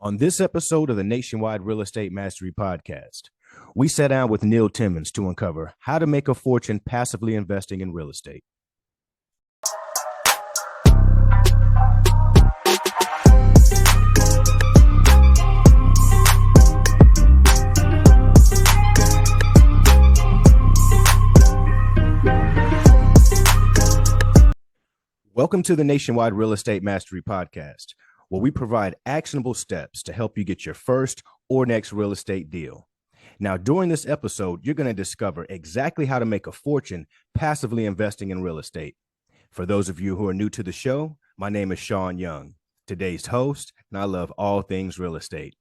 On this episode of the Nationwide Real Estate Mastery Podcast, we sat down with Neil Timmins to uncover how to make a fortune passively investing in real estate. Welcome to the Nationwide Real Estate Mastery Podcast, where we provide actionable steps to help you get your first or next real estate deal. Now, during this episode, you're going to discover exactly how to make a fortune passively investing in real estate. For those of you who are new to the show, my name is Shaun Young, today's host, and I love all things real estate.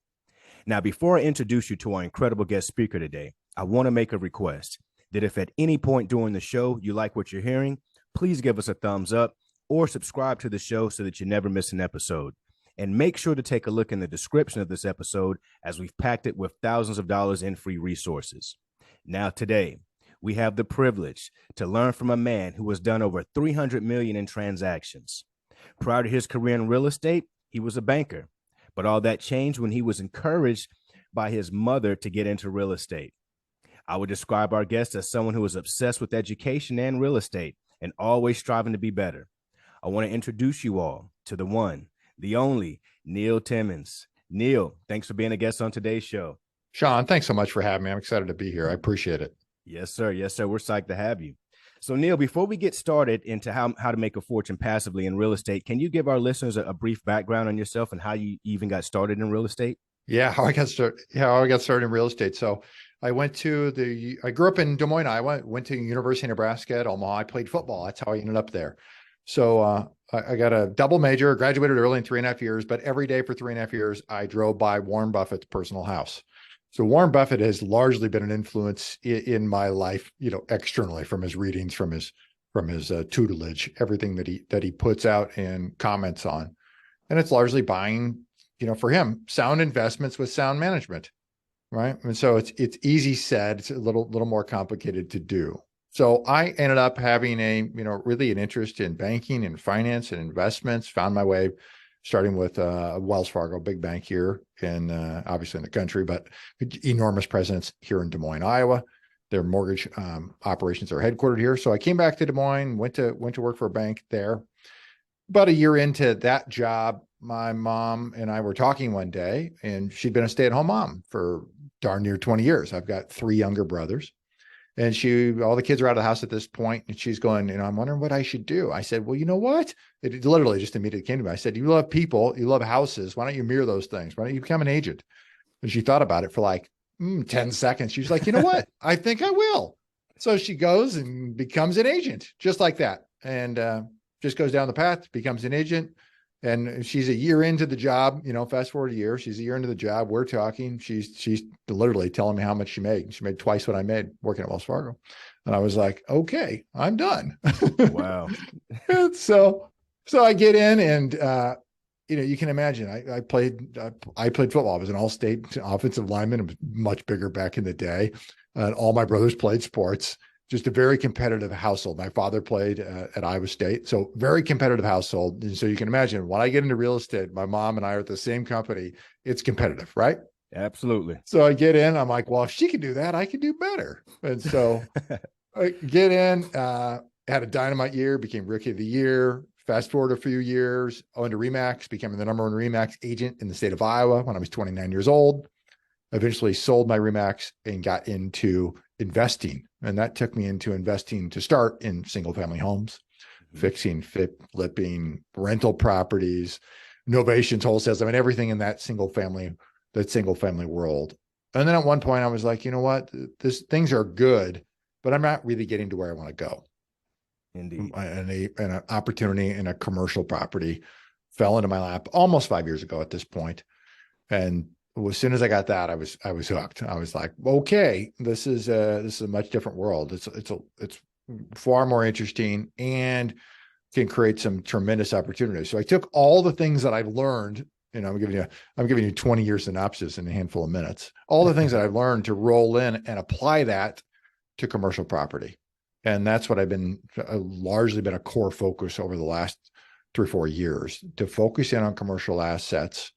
Now, before I introduce you to our incredible guest speaker today, I want to make a request that if at any point during the show you like what you're hearing, please give us a thumbs up or subscribe to the show so that you never miss an episode. And make sure to take a look in the description of this episode, as we've packed it with thousands of dollars in free resources. Now, today, we have the privilege to learn from a man who has done over $300 million in transactions. Prior to his career in real estate, he was a banker, but all that changed when he was encouraged by his mother to get into real estate. I would describe our guest as someone who is obsessed with education and real estate and always striving to be better. I want to introduce you all to the one, the only, Neil Timmins. Neil, thanks for being a guest on today's show. Shaun, thanks so much for having me. I'm excited to be here. I appreciate it. Yes, sir. Yes, sir. We're psyched to have you. So, Neil, before we get started into how to make a fortune passively in real estate, can you give our listeners a brief background on yourself and how you even got started in real estate? Yeah, how I got started in real estate. So I grew up in Des Moines, Iowa, went to University of Nebraska at Omaha. I played football. That's how I ended up there. So I got a double major, graduated early in 3.5 years, but every day for 3.5 years, I drove by Warren Buffett's personal house. So Warren Buffett has largely been an influence in my life, externally, from his readings, from his tutelage, everything that he puts out and comments on. And it's largely buying, for him, sound investments with sound management, right? And so it's easy said, it's a little more complicated to do. So I ended up having really an interest in banking and finance and investments, found my way starting with Wells Fargo, big bank here in obviously in the country, but enormous presence here in Des Moines, Iowa. Their mortgage operations are headquartered here. So I came back to Des Moines, went to work for a bank there. About a year into that job, my mom and I were talking one day, and she'd been a stay-at-home mom for darn near 20 years. I've got 3 younger brothers. And all the kids are out of the house at this point, and she's going, I'm wondering what I should do. I said, well, you know what? It literally just immediately came to me. I said, you love people, you love houses. Why don't you mirror those things? Why don't you become an agent? And she thought about it for like 10 seconds. She was like, you know what? I think I will. So she goes and becomes an agent just like that. And just goes down the path, becomes an agent. And she's a year into the job, fast forward a year, she's a year into the job. We're talking. She's literally telling me how much she made. She made twice what I made working at Wells Fargo. And I was like, okay, I'm done. Wow. And so I get in and, you can imagine I played football. I was an all-state offensive lineman. It was much bigger back in the day. And all my brothers played sports. Just a very competitive household. My father played at Iowa State, so very competitive household. And so you can imagine when I get into real estate, my mom and I are at the same company. It's competitive, right? Absolutely. So I get in, I'm like, well, if she can do that, I can do better. And so I get in, had a dynamite year, became rookie of the year. Fast forward a few years, owned a RE/MAX, became the number 1 RE/MAX agent in the state of Iowa when I was 29 years old. Eventually sold my RE/MAX and got into investing. And that took me into investing to start in single family homes, fixing, flipping, rental properties, novations, wholesales. I mean, everything in that single family world. And then at one point I was like, you know what, things are good, but I'm not really getting to where I want to go. Indeed. And an opportunity in a commercial property fell into my lap almost 5 years ago at this point. And as soon as I got that, I was hooked. I was like, okay, this is a much different world. It's far more interesting and can create some tremendous opportunities. So I took all the things that I've learned. I'm giving you 20-year synopsis in a handful of minutes. All the things that I've learned to roll in and apply that to commercial property, and that's what I've largely been a core focus over the last 3 or 4 years, to focus in on commercial assets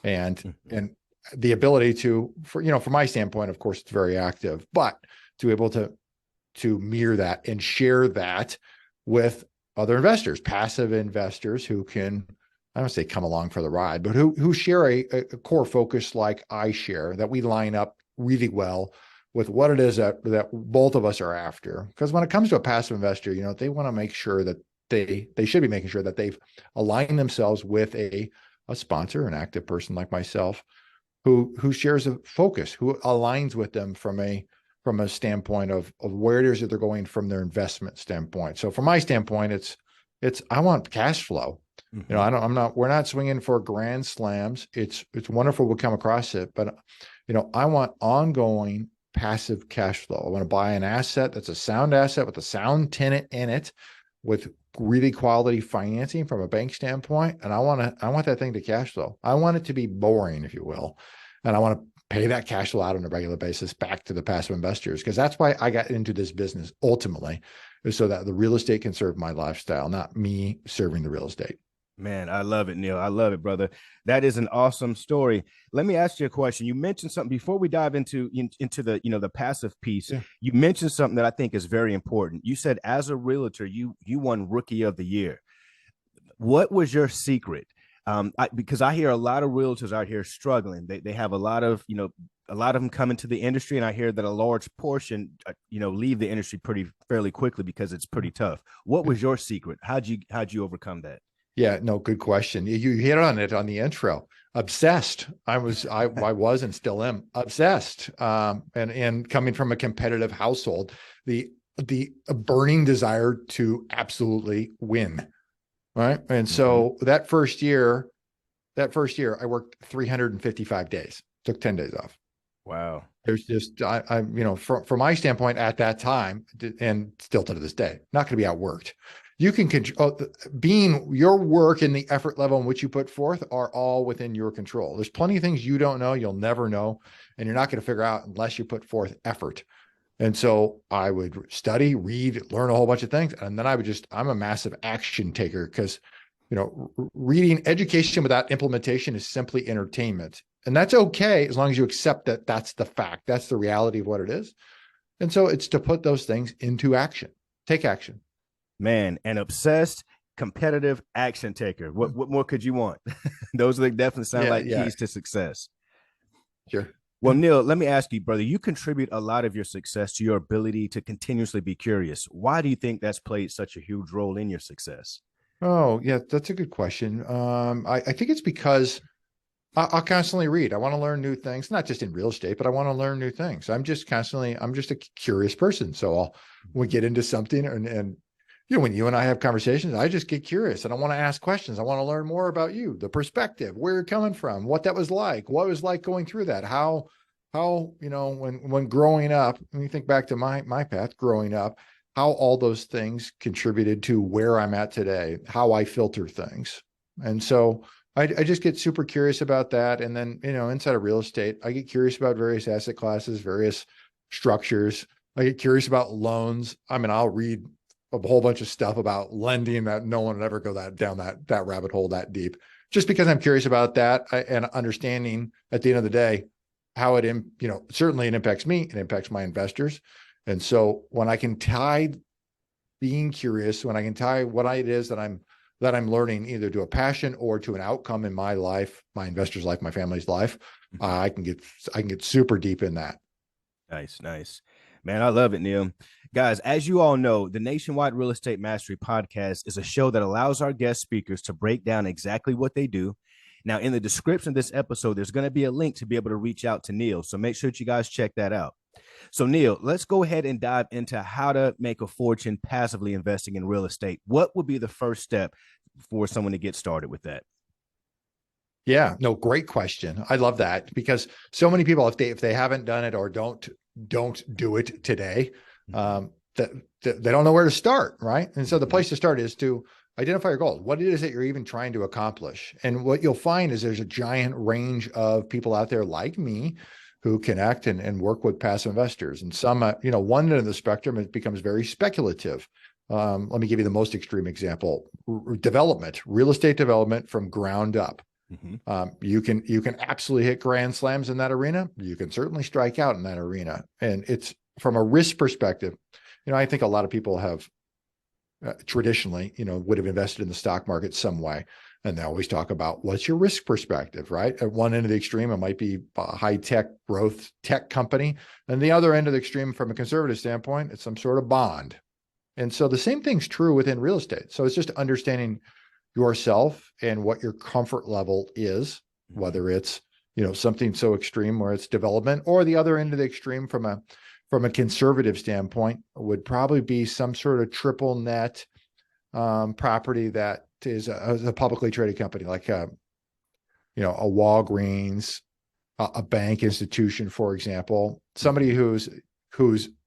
and Mhm. and the ability to, from my standpoint, of course, it's very active, but to be able to mirror that and share that with other investors, passive investors who can, I don't say come along for the ride, but who share a core focus like I share, that we line up really well with what it is that both of us are after. Because when it comes to a passive investor, they want to make sure that they should be making sure that they've aligned themselves with a sponsor, an active person like myself, who shares a focus, who aligns with them from a standpoint of where it is that they're going from their investment standpoint. So from my standpoint, it's I want cash flow. Mhm. We're not swinging for grand slams. It's wonderful we come across it, but I want ongoing passive cash flow. I want to buy an asset that's a sound asset with a sound tenant in it, with really quality financing from a bank standpoint. And I want that thing to cash flow. I want it to be boring, if you will. And I want to pay that cash flow out on a regular basis back to the passive investors, because that's why I got into this business ultimately, is so that the real estate can serve my lifestyle, not me serving the real estate. Man, I love it, Neil. I love it, brother. That is an awesome story. Let me ask you a question. You mentioned something before we dive into the the passive piece. Yeah. You mentioned something that I think is very important. You said as a realtor, you won Rookie of the Year. What was your secret? Because I hear a lot of realtors out here struggling. They have a lot of a lot of them come into the industry, and I hear that a large portion leave the industry pretty fairly quickly because it's pretty tough. What was your secret? How'd you overcome that? Yeah, no, good question. You hit on it on the intro. Obsessed. I was and still am obsessed. And coming from a competitive household, the burning desire to absolutely win. Right. And Mm-hmm. so that first year, I worked 355 days, took 10 days off. Wow. There's just, from my standpoint at that time, and still to this day, not going to be outworked. You can control, being your work and the effort level in which you put forth are all within your control. There's plenty of things you don't know, you'll never know, and you're not going to figure out unless you put forth effort. And so I would study, read, learn a whole bunch of things. And then I'm a massive action taker, because, reading education without implementation is simply entertainment. And that's okay as long as you accept that that's the fact. That's the reality of what it is. And so it's to put those things into action, take action. Man, an obsessed, competitive action taker. What more could you want? Those definitely sound Yeah. like Yeah. keys to success. Sure. Well, Neil, let me ask you, brother, you contribute a lot of your success to your ability to continuously be curious. Why do you think that's played such a huge role in your success? Oh, yeah, that's a good question. I think it's because I'll constantly read. I want to learn new things, not just in real estate, but I want to learn new things. I'm just a curious person. So we get into something, and when you and I have conversations, I just get curious and I want to ask questions. I want to learn more about you, the perspective, where you're coming from, what that was like, what it was like going through that, how, when growing up, when you think back to my path growing up, how all those things contributed to where I'm at today, how I filter things. And so I just get super curious about that. And then, inside of real estate, I get curious about various asset classes, various structures. I get curious about loans. I mean, I'll read a whole bunch of stuff about lending that no one would ever go down that rabbit hole that deep, just because I'm curious about that, and understanding at the end of the day how certainly it impacts me, it impacts my investors. And so when I can tie being curious, when I can tie what it is that I'm learning either to a passion or to an outcome in my life, my investor's life, my family's life, I can get super deep in that. Nice, nice. Man, I love it, Neil. Guys, as you all know, the Nationwide Real Estate Mastery Podcast is a show that allows our guest speakers to break down exactly what they do. Now, in the description of this episode, there's going to be a link to be able to reach out to Neil. So make sure that you guys check that out. So, Neil, let's go ahead and dive into how to make a fortune passively investing in real estate. What would be the first step for someone to get started with that? Yeah, no, great question. I love that, because so many people, if they haven't done it or don't do it today, Mm-hmm. that they don't know where to start, right? And so the Mm-hmm. place to start is to identify your goals. What it is that you're even trying to accomplish. And what you'll find is there's a giant range of people out there like me who connect and work with passive investors. And some, one end of the spectrum, it becomes very speculative. Let me give you the most extreme example: development, real estate development from ground up. You can absolutely hit grand slams in that arena. You can certainly strike out in that arena. And it's from a risk perspective, I think a lot of people have traditionally, would have invested in the stock market some way. And they always talk about what's your risk perspective, right? At one end of the extreme, it might be a high tech growth tech company. And the other end of the extreme, from a conservative standpoint, it's some sort of bond. And so the same thing's true within real estate. So it's just understanding yourself and what your comfort level is, whether it's, something so extreme where it's development, or the other end of the extreme from a conservative standpoint would probably be some sort of triple net property that is a publicly traded company, like a Walgreens, a bank institution, for example, somebody who's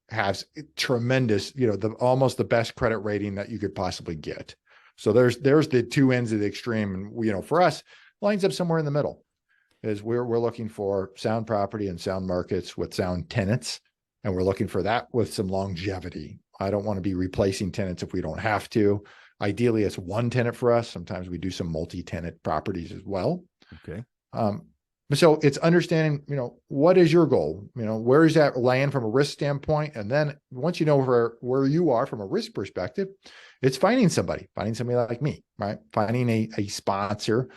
has tremendous, almost the best credit rating that you could possibly get. So there's the two ends of the extreme, and for us, lines up somewhere in the middle. Is we're looking for sound property and sound markets with sound tenants, and we're looking for that with some longevity. I don't want to be replacing tenants if we don't have to. Ideally, it's one tenant for us. Sometimes we do some multi-tenant properties as well. Okay. So it's understanding, what is your goal? Where is that land from a risk standpoint? And then once you know where you are from a risk perspective, it's finding somebody like me, right? Finding a sponsor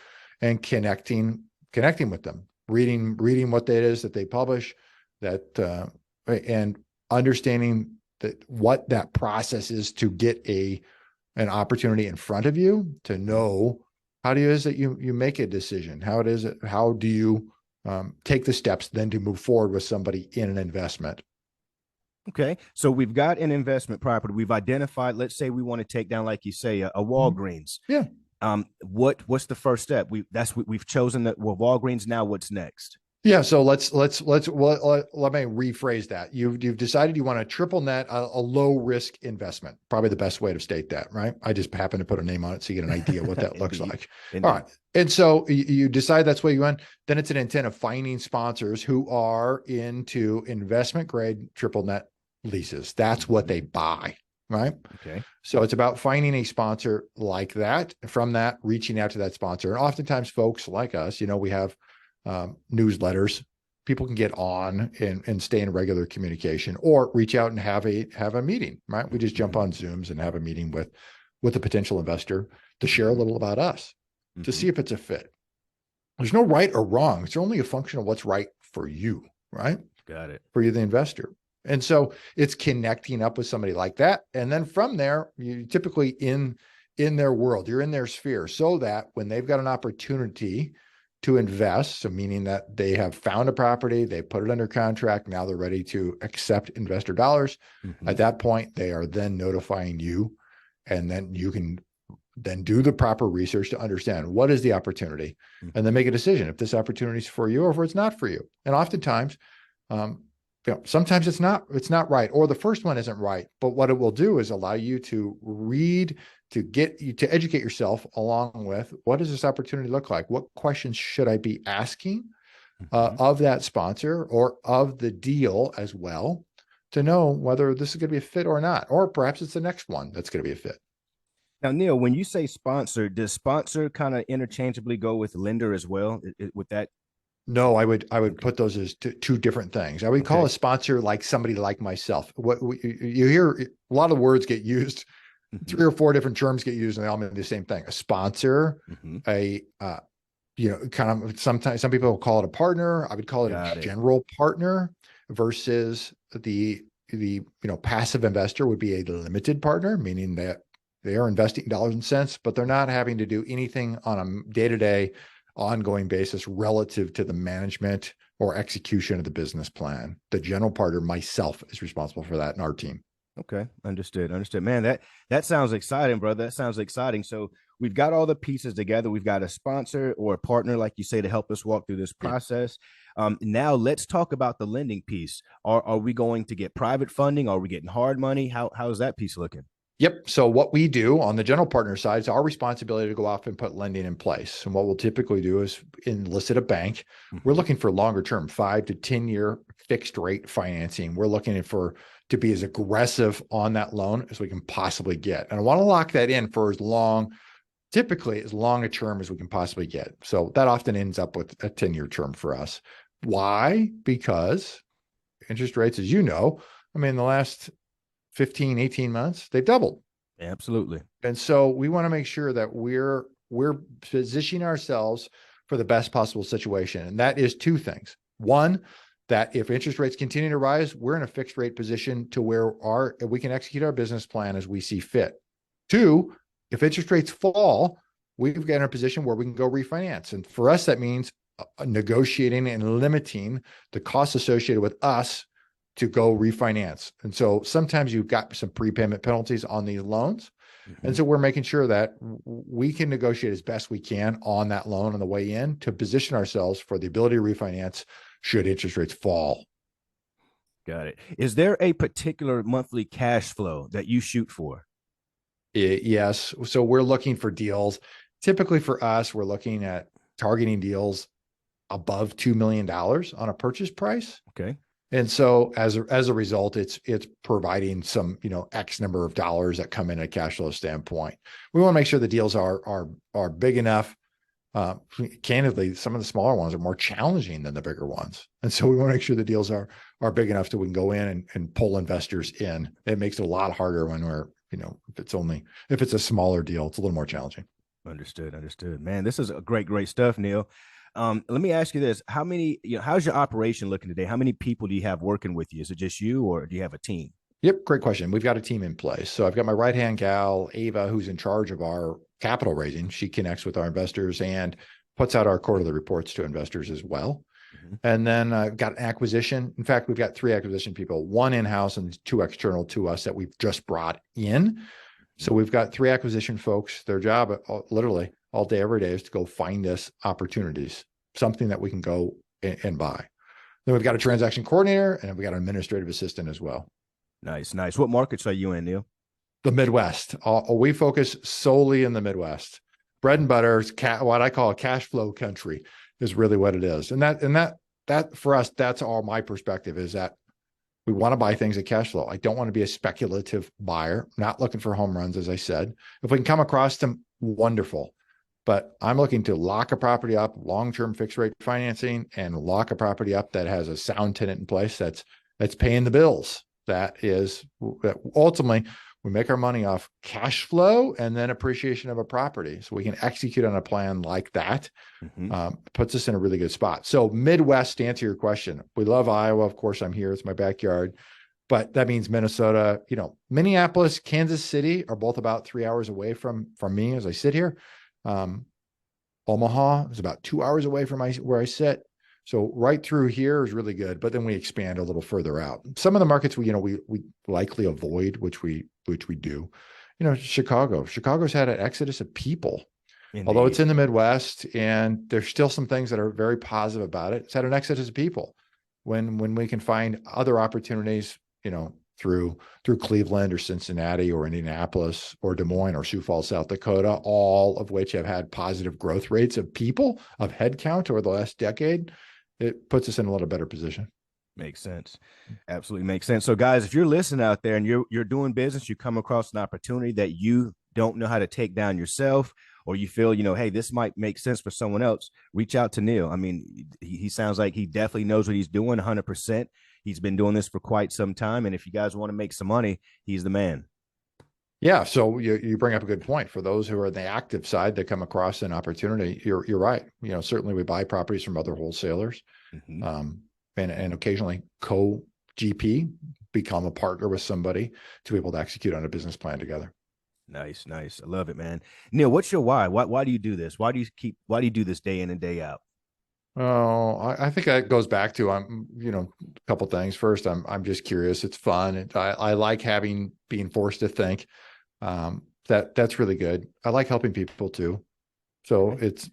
and connecting with them, reading what that is that they publish, and understanding what that process is to get an opportunity in front of you, to know how do you is that you make a decision, how do you take the steps then to move forward with somebody in an investment. Okay. So we've got an investment property. We've identified, let's say we want to take down, like you say, a Walgreens. Yeah. What's the first step? We've chosen that. Well, Walgreens. Now what's next? Yeah. So let me rephrase that. You've decided you want a triple net, a low risk investment. Probably the best way to state that, right? I just happen to put a name on it so you get an idea what that looks like. Indeed. All right. And so you decide that's what you want. Then it's an intent of finding sponsors who are into investment grade triple net leases. That's what they buy, right? Okay. So it's about finding a sponsor like that. From that, reaching out to that sponsor. And oftentimes folks like us, we have newsletters. People can get on and stay in regular communication, or reach out and have a meeting, right? We just jump on Zooms and have a meeting with a potential investor to share a little about us, to see if it's a fit. There's no right or wrong. It's only a function of what's right for you, right? Got it. For you, the investor. And so it's connecting up with somebody like that. And then from there, you typically in their world, you're in their sphere, so that when they've got an opportunity to invest, so meaning that they have found a property, they put it under contract, now they're ready to accept investor dollars. At that point, they are then notifying you, and then you can then do the proper research to understand what is the opportunity, and then make a decision if this opportunity is for you or if it's not for you. And oftentimes, sometimes it's not right, or the first one isn't right, but what it will do is allow you to read, to get you to educate yourself along with what does this opportunity look like? What questions should I be asking of that sponsor or of the deal as well, to know whether this is going to be a fit or not, or perhaps it's the next one that's going to be a fit. Now, Neil, when you say sponsor, does sponsor kind of interchangeably go with lender as well? With that? No, I would put those as two different things. I would call a sponsor like somebody like myself. What you hear, a lot of words get used, 3 or 4 different terms get used, and they all mean the same thing. A sponsor, kind of, sometimes some people call it a partner. I would call it a general partner, versus the passive investor would be a limited partner, meaning that they are investing dollars and cents, but they're not having to do anything on a day-to-day ongoing basis relative to the management or execution of the business plan. The general partner, myself, is responsible for that in our team. Okay. Understood. Man, that sounds exciting, brother. That sounds exciting. So we've got all the pieces together. We've got a sponsor or a partner, like you say, to help us walk through this process. Now let's talk about the lending piece. Are we going to get private funding? Are we getting hard money? How's that piece looking? Yep. So what we do on the general partner side is our responsibility to go off and put lending in place. And what we'll typically do is enlist a bank. We're looking for longer term, 5 to 10 year fixed rate financing. We're looking to be as aggressive on that loan as we can possibly get. And I want to lock that in for as long typically as long a term as we can possibly get. So that often ends up with a 10-year term for us. Why? Because interest rates, as you know, I mean, the last 15, 18 months, they've doubled. Absolutely. And so we want to make sure that we're positioning ourselves for the best possible situation. And that is two things. One, that if interest rates continue to rise, we're in a fixed rate position to where we can execute our business plan as we see fit. Two, if interest rates fall, we've got in a position where we can go refinance. And for us, that means negotiating and limiting the costs associated with us to go refinance. And so sometimes you've got some prepayment penalties on these loans. Mm-hmm. And so we're making sure that we can negotiate as best we can on that loan on the way in to position ourselves for the ability to refinance should interest rates fall. Got it. Is there a particular monthly cash flow that you shoot for? Yes. So we're looking for deals. Typically for us, we're looking at targeting deals above $2 million on a purchase price. Okay. And so as a result, it's providing some, X number of dollars that come in a cash flow standpoint. We want to make sure the deals are big enough. Candidly, some of the smaller ones are more challenging than the bigger ones. And so we want to make sure the deals are big enough that we can go in and pull investors in. It makes it a lot harder when we're, if it's a smaller deal, it's a little more challenging. Understood. Man, this is a great stuff, Neil. Let me ask you this: how many, how's your operation looking today? How many people do you have working with you? Is it just you, or do you have a team? Yep, great question. We've got a team in place. So I've got my right-hand gal, Ava, who's in charge of our capital raising. She connects with our investors and puts out our quarterly reports to investors as well. Mm-hmm. And then I've got acquisition. In fact, we've got 3 acquisition people, 1 in-house and 2 external to us that we've just brought in. So we've got 3 acquisition folks. Their job literally all day, every day is to go find us opportunities, something that we can go and buy. Then we've got a transaction coordinator and we've got an administrative assistant as well. Nice. What markets are you in, Neil? The Midwest. We focus solely in the Midwest. Bread and butter is what I call a cash flow country is really what it is. And that for us, that's all my perspective is that we want to buy things at cash flow. I don't want to be a speculative buyer, not looking for home runs, as I said. If we can come across them, wonderful. But I'm looking to lock a property up, long-term fixed rate financing, and lock a property up that has a sound tenant in place that's paying the bills. That ultimately we make our money off cash flow and then appreciation of a property. So we can execute on a plan like that. Mm-hmm. Puts us in a really good spot. So Midwest, to answer your question, we love Iowa. Of course, I'm here. It's my backyard. But that means Minnesota, Minneapolis, Kansas City are both about 3 hours away from me as I sit here. Omaha is about 2 hours away from where I sit. So right through here is really good, but then we expand a little further out. Some of the markets we likely avoid, which we do. Chicago's had an exodus of people. Indeed. Although it's in the Midwest and there's still some things that are very positive about it. It's had an exodus of people. When we can find other opportunities, through Cleveland or Cincinnati or Indianapolis or Des Moines or Sioux Falls, South Dakota, all of which have had positive growth rates of people, of headcount over the last decade, it puts us in a little better position. Makes sense. Absolutely makes sense. So guys, if you're listening out there and you're doing business, you come across an opportunity that you don't know how to take down yourself, or you feel, hey, this might make sense for someone else, reach out to Neil. I mean, he sounds like he definitely knows what he's doing 100%. He's been doing this for quite some time. And if you guys want to make some money, he's the man. Yeah. So you bring up a good point. For those who are the active side that come across an opportunity, you're right. Certainly we buy properties from other wholesalers. Mm-hmm. And occasionally co-GP, become a partner with somebody to be able to execute on a business plan together. Nice. I love it, man. Neil, what's your why? Why do you do this? Why do you do this day in and day out? Oh, I think that goes back to a couple things. First, I'm just curious. It's fun. I like being forced to think. That's really good. I like helping people too. So it's,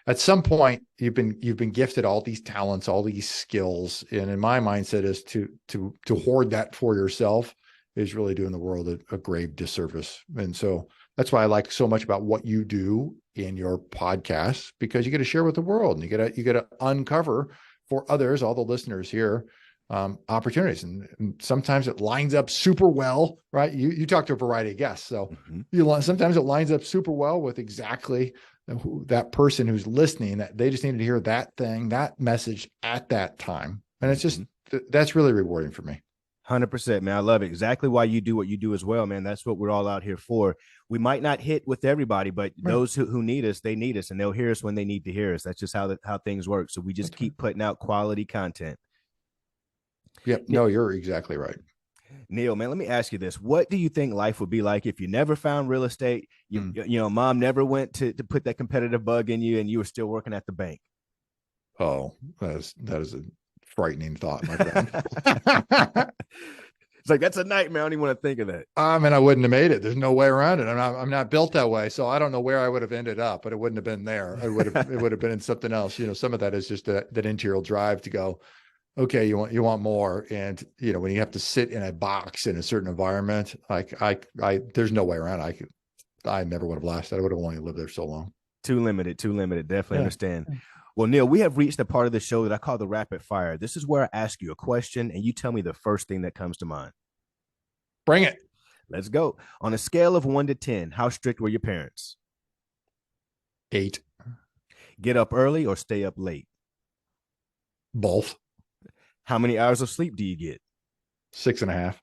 at some point you've been gifted all these talents, all these skills. And in my mindset is to hoard that for yourself is really doing the world a grave disservice. And so that's why I like so much about what you do in your podcast, because you get to share with the world and you get to uncover for others, all the listeners here, opportunities. And sometimes it lines up super well, right? You talk to a variety of guests. So sometimes it lines up super well with exactly that person who's listening, that they just needed to hear that thing, that message at that time. And it's just, that's really rewarding for me. 100%, man. I love it. Exactly why you do what you do as well, man. That's what we're all out here for. We might not hit with everybody, but those who need us, they need us, and they'll hear us when they need to hear us. That's just how things work. So we just keep putting out quality content. Yep. No, you're exactly right. Neil, man, let me ask you this. What do you think life would be like if you never found real estate? You know, mom never went to put that competitive bug in you and you were still working at the bank? Oh, that is a frightening thought, my friend. It's like, that's a nightmare. I don't even want to think of that. I mean, I wouldn't have made it. There's no way around it. I'm not built that way. So I don't know where I would have ended up, but it wouldn't have been there. It would have been in something else. You know, some of that is just that interior drive to go, okay, you want more. And, you know, when you have to sit in a box in a certain environment, like there's no way around it. I never would have lasted. I would have only lived there so long. Too limited. Definitely understand. Well, Neil, we have reached a part of the show that I call the rapid fire. This is where I ask you a question and you tell me the first thing that comes to mind. Bring it. Let's go. On a scale of 1 to 10, how strict were your parents? 8. Get up early or stay up late? Both. How many hours of sleep do you get? 6.5.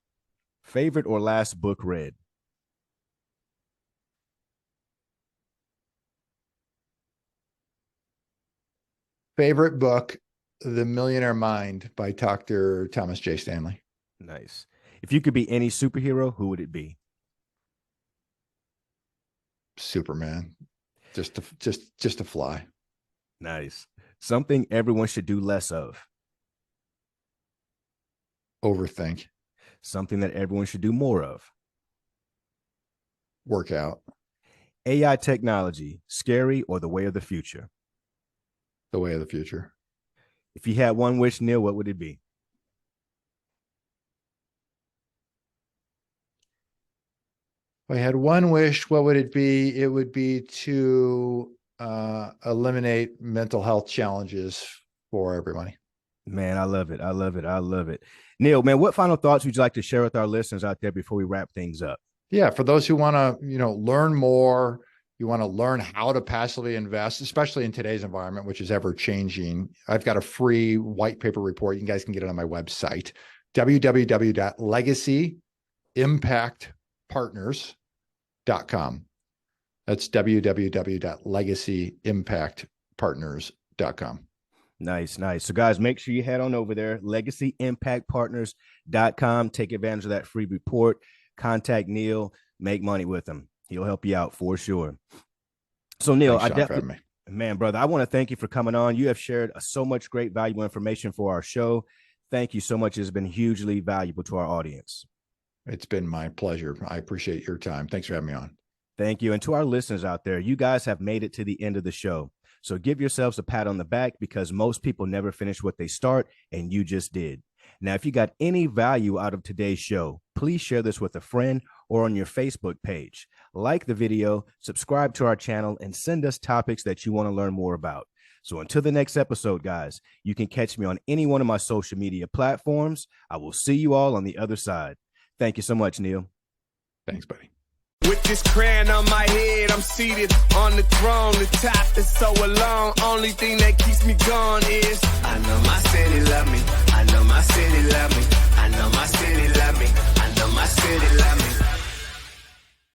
Favorite or last book read? Favorite book, The Millionaire Mind by Dr. Thomas J. Stanley. Nice. If you could be any superhero, who would it be? Superman. Just to fly. Nice. Something everyone should do less of. Overthink. Something that everyone should do more of. Work out. AI technology, scary or the way of the future? The way of the future. If you had one wish, Neil, what would it be? If I had one wish, what would it be? It would be to eliminate mental health challenges for everybody. Man, I love it. Neil, man, what final thoughts would you like to share with our listeners out there before we wrap things up? Yeah, for those who want to, learn more, you want to learn how to passively invest, especially in today's environment, which is ever changing. I've got a free white paper report. You guys can get it on my website, www.legacyimpactpartners.com. That's www.legacyimpactpartners.com. Nice. So guys, make sure you head on over there, legacyimpactpartners.com. Take advantage of that free report. Contact Neil, make money with him. He'll help you out for sure. So Neil, Thanks, Shaun, for having me. Man, brother, I want to thank you for coming on. You have shared so much great valuable information for our show. Thank you so much. It's been hugely valuable to our audience. It's been my pleasure. I appreciate your time. Thanks for having me on. Thank you. And to our listeners out there, you guys have made it to the end of the show. So give yourselves a pat on the back because most people never finish what they start, and you just did. Now, if you got any value out of today's show, please share this with a friend or on your Facebook page. Like the video, subscribe to our channel, and send us topics that you want to learn more about. So until the next episode, guys, you can catch me on any one of my social media platforms. I will see you all on the other side. Thank you so much, Neil. Thanks, buddy. With this crown on my head, I'm seated on the throne. The top is so alone. Only thing that keeps me going is I know my city love me. I know my city love me. I know my city love me. I know my city love me.